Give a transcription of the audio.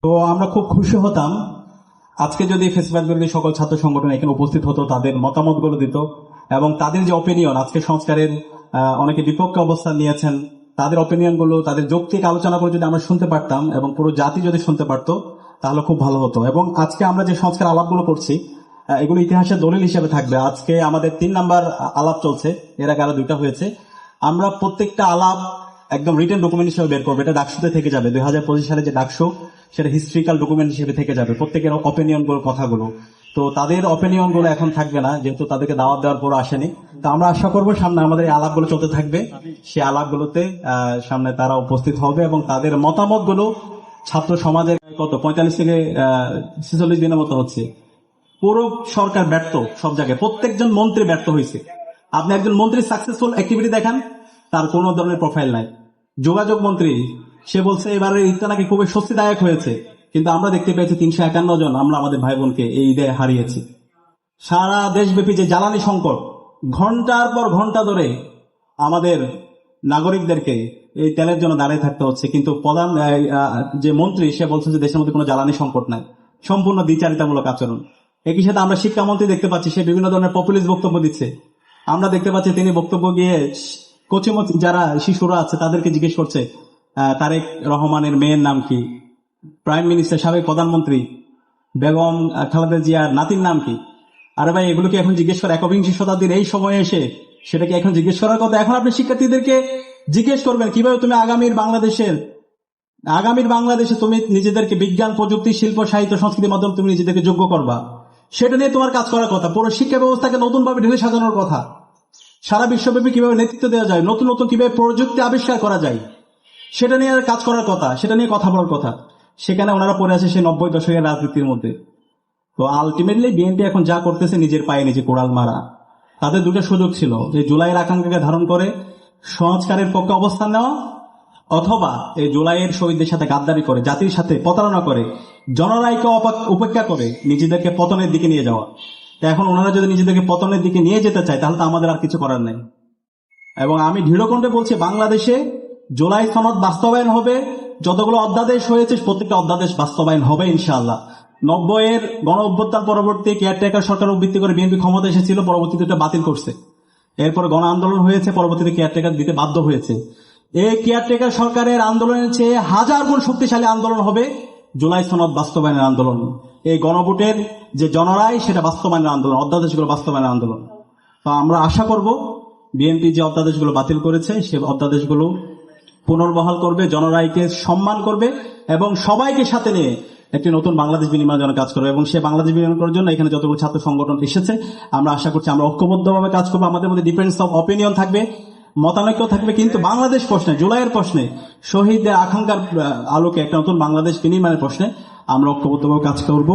তো আমরা খুব খুশি হতাম আজকে যদি ফেসিবাদ বিরোধী সকল ছাত্র সংগঠন এখানে উপস্থিত হতো, তাদের মতামতগুলো দিত এবং তাদের যে অপিনিয়ন আজকে সংস্কারের অনেকে বিপক্ষে অবস্থান নিয়েছেন, তাদের অপিনিয়নগুলো, তাদের যৌক্তিক আলোচনাগুলো যদি আমরা শুনতে পারতাম এবং পুরো জাতি যদি শুনতে পারতো তাহলে খুব ভালো হতো। এবং আজকে আমরা যে সংস্কার আলাপগুলো করছি এগুলো ইতিহাসের দলিল হিসেবে থাকবে। আজকে আমাদের 3 নাম্বার আলাপ চলছে, এর আগে আরো 2টা হয়েছে। আমরা প্রত্যেকটা আলাপ একদম রিটেন ডকুমেন্ট হিসেবে বের করবো, এটা ডাকসুতে থেকে যাবে। 2025 সালে যে ডাকসু, সেটা হিস্ট্রিক্যাল ডকুমেন্ট হিসেবে থেকে যাবে, প্রত্যেকের অপিনিয়ন গুলো, কথাগুলো। তো তাদের অপিনিয়ন গুলো এখন থাকবে না, যেহেতু তাদেরকে দাওয়াত দেওয়ার পর আসেনি। তো আমরা আশা করবো সামনে আমাদের এই আলাপগুলো চলতে থাকবে, সেই আলাপগুলোতে সামনে তারা উপস্থিত হবে এবং তাদের মতামত গুলো ছাত্র সমাজের কত 45 থেকে 46 দিনের মতো হচ্ছে। পুরো সরকার ব্যর্থ সব জায়গায়, প্রত্যেকজন মন্ত্রী ব্যর্থ হয়েছে। আপনি একজন মন্ত্রী সাকসেসফুল অ্যাক্টিভিটি দেখান, তার কোনো ধরনের প্রোফাইল নাই। যোগাযোগ মন্ত্রী, সে বলছে এবারে ঈদটা নাকি খুবই স্বস্তিদায়ক হয়েছে, কিন্তু আমরা দেখতে পেয়েছি 351 জন আমরা আমাদের ভাই বোনকে এই ঈদে হারিয়েছি। সারা দেশব্যাপী যে জ্বালানি সংকট, ঘন্টার পর ঘন্টা ধরে আমাদের নাগরিকদেরকে এই তেলের জন্য দাঁড়িয়ে থাকতে হচ্ছে, কিন্তু প্রধান যে মন্ত্রী সে বলছে যে দেশের মধ্যে কোনো জ্বালানি সংকট নাই। সম্পূর্ণ দ্বিচারিতামূলক আচরণ। একই সাথে আমরা শিক্ষামন্ত্রী দেখতে পাচ্ছি সে বিভিন্ন ধরনের পপুলিস্ট বক্তব্য দিচ্ছে। আমরা দেখতে পাচ্ছি তিনি বক্তব্য গিয়ে কচিমচি যারা শিশুরা আছে তাদেরকে জিজ্ঞেস করছে তারেক রহমানের মেয়ের নাম কি, প্রাইম মিনিস্টার সাবেক প্রধানমন্ত্রী বেগম খালেদা জিয়ার নাতির নাম কি। আরে ভাই, এগুলো কি এখন জিজ্ঞেস করা? 21 শতাব্দীর এই সময়ে এসে সেটা কি এখন জিজ্ঞেস করার কথা? এখন আপনি শিক্ষার্থীদেরকে জিজ্ঞেস করবেন কিভাবে তুমি আগামীর বাংলাদেশে তুমি নিজেদেরকে বিজ্ঞান, প্রযুক্তি, শিল্প, সাহিত্য, সংস্কৃতির মাধ্যমে তুমি নিজেদেরকে যোগ্য করবা, সেটা নিয়ে তোমার কাজ করার কথা। পুরো শিক্ষা ব্যবস্থাকে নতুন ভাবে ঢেলে সাজানোর কথা। সারা বিশ্বব্যাপী কিভাবে নেতৃত্ব দেওয়া যায়, নতুন নতুন কিভাবে প্রযুক্তি আবিষ্কার করা যায়, সেটা নিয়ে কাজ করার কথা, সেটা নিয়ে কথা বলার কথা। সেখানে ওনারা পড়ে আছে সেই 90 দশকের রাজনীতির মধ্যে। তো আলটিমেটলি বিএনপি এখন যা করতেছে নিজের পায়ে নিজে কোড়াল মারা। তাদের 2টা সুযোগ ছিল, যে জুলাইয়ের আকাঙ্ক্ষাকে ধারণ করে সংস্কারের পক্ষে অবস্থান নেওয়া, অথবা এই জুলাইয়ের শহীদদের সাথে গাদ্দারি করে, জাতির সাথে প্রতারণা করে, জনরায়কে উপেক্ষা করে নিজেদেরকে পতনের দিকে নিয়ে যাওয়া। তো এখন ওনারা যদি নিজেদেরকে পতনের দিকে নিয়ে যেতে চায় তাহলে তো আমাদের আর কিছু করার নেই। এবং আমি দৃঢ়কণ্ঠে বলছি, বাংলাদেশে জুলাই সনদ বাস্তবায়ন হবে। যতগুলো অধ্যাদেশ হয়েছে প্রত্যেকটা অধ্যাদেশ বাস্তবায়ন হবে ইনশাআল্লাহ। 90-এর গণ অভ্যুত্থান পরবর্তী কেয়ারটেকার সরকার ভিত্তি করে বিএনপি ক্ষমতা এসেছিল, পরবর্তীতে এটা বাতিল করছে। এরপরে গণ আন্দোলন হয়েছে, পরবর্তীতে কেয়ারটেকার দিতে বাধ্য হয়েছে। এই কেয়ারটেকার সরকারের আন্দোলনের চেয়ে 1000 গুণ শক্তিশালী আন্দোলন হবে জুলাই সনদ বাস্তবায়নের আন্দোলন। এই গণভোটের যে জনরায়, সেটা বাস্তবায়নের আন্দোলন, অধ্যাদেশগুলো বাস্তবায়নের আন্দোলন। তো আমরা আশা করব বিএনপি যে অধ্যাদেশগুলো বাতিল করেছে সে অধ্যাদেশগুলো পুনর্বহাল করবে, জনরায়কে সম্মান করবে এবং সবাইকে সাথে নিয়ে একটি নতুন বাংলাদেশ বিনির্মাণের জন্য কাজ করবে। এবং সে বাংলাদেশ বিনির্মাণ করার জন্য এখানে যতগুলো ছাত্র সংগঠন এসেছে, আমরা আশা করছি আমরা ঐক্যবদ্ধভাবে কাজ করবো। আমাদের মধ্যে ডিফারেন্স অফ অপিনিয়ন থাকবে, মতানৈক্য থাকবে, কিন্তু বাংলাদেশ প্রশ্নে, জুলাইয়ের প্রশ্নে, শহীদদের আকাঙ্ক্ষার আলোকে একটা নতুন বাংলাদেশ বিনির্মাণের প্রশ্নে আমরা ঐক্যবদ্ধভাবে কাজ করবো।